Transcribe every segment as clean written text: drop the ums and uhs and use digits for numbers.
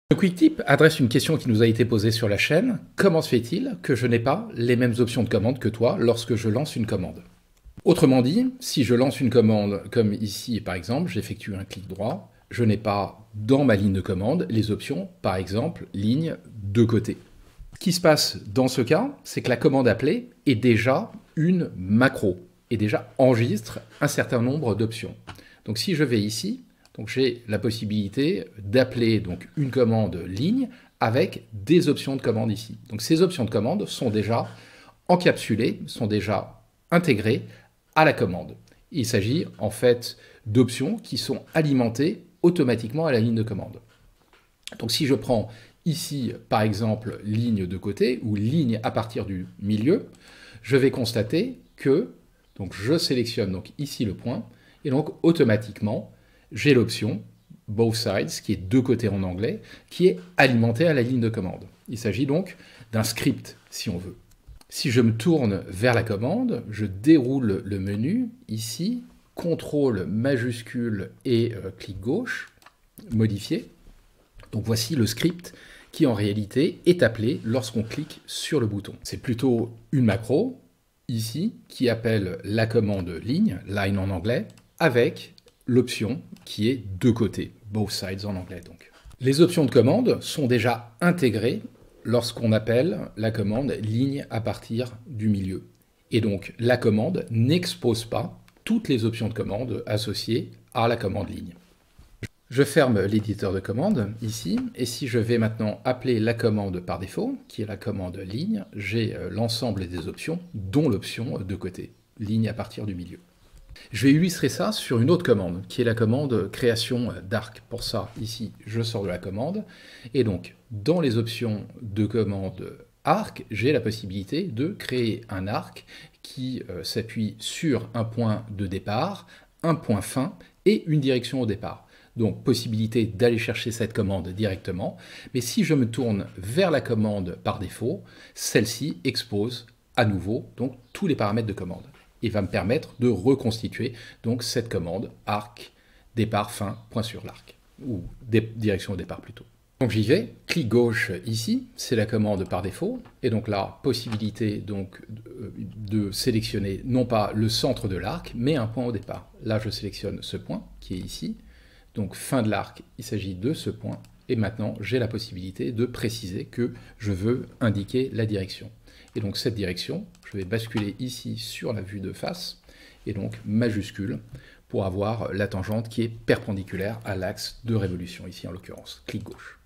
Le Quick Tip adresse une question qui nous a été posée sur la chaîne. Comment se fait-il que je n'ai pas les mêmes options de commande que toi lorsque je lance une commande? Autrement dit, si je lance une commande comme ici par exemple, j'effectue un clic droit, je n'ai pas dans ma ligne de commande les options, par exemple, ligne de côté. Ce qui se passe dans ce cas, c'est que la commande appelée est déjà une macro, et déjà enregistre un certain nombre d'options. Donc si je vais ici, donc j'ai la possibilité d'appeler donc une commande ligne avec des options de commande ici. Donc ces options de commande sont déjà encapsulées, sont déjà intégrées à la commande. Il s'agit en fait d'options qui sont alimentées automatiquement à la ligne de commande. Donc si je prends ici par exemple ligne de côté ou ligne à partir du milieu, je vais constater que donc je sélectionne donc ici le point et donc automatiquement j'ai l'option both sides, qui est de côté en anglais, qui est alimentée à la ligne de commande. Il s'agit donc d'un script, si on veut. Si je me tourne vers la commande, je déroule le menu, ici, CTRL majuscule et clic gauche, modifier. Donc voici le script qui en réalité est appelé lorsqu'on clique sur le bouton. C'est plutôt une macro, ici, qui appelle la commande ligne, line en anglais, avec l'option qui est de côté, both sides en anglais donc. Les options de commande sont déjà intégrées lorsqu'on appelle la commande ligne à partir du milieu. Et donc la commande n'expose pas toutes les options de commande associées à la commande ligne. Je ferme l'éditeur de commande ici, et si je vais maintenant appeler la commande par défaut, qui est la commande ligne, j'ai l'ensemble des options, dont l'option de côté, ligne à partir du milieu. Je vais illustrer ça sur une autre commande, qui est la commande création d'arc. Pour ça, ici, je sors de la commande, et donc, dans les options de commande arc, j'ai la possibilité de créer un arc qui s'appuie sur un point de départ, un point fin et une direction au départ. Donc, possibilité d'aller chercher cette commande directement, mais si je me tourne vers la commande par défaut, celle-ci expose à nouveau donc tous les paramètres de commande. Et va me permettre de reconstituer donc cette commande arc, départ, fin, point sur l'arc, ou direction au départ plutôt. Donc j'y vais, clic gauche ici, c'est la commande par défaut, et donc là, possibilité donc de sélectionner non pas le centre de l'arc, mais un point au départ. Là, je sélectionne ce point qui est ici, donc fin de l'arc, il s'agit de ce point, et maintenant j'ai la possibilité de préciser que je veux indiquer la direction. Et donc cette direction, je vais basculer ici sur la vue de face, et donc majuscule, pour avoir la tangente qui est perpendiculaire à l'axe de révolution, ici en l'occurrence, clic gauche.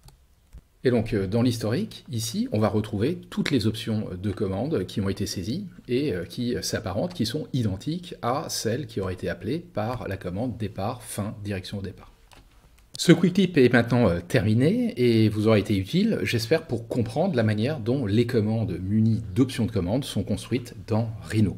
Et donc dans l'historique, ici, on va retrouver toutes les options de commande qui ont été saisies et qui s'apparentent, qui sont identiques à celles qui auraient été appelées par la commande départ, fin, direction au départ. Ce quick tip est maintenant terminé et vous aura été utile, j'espère, pour comprendre la manière dont les commandes munies d'options de commande sont construites dans Rhino.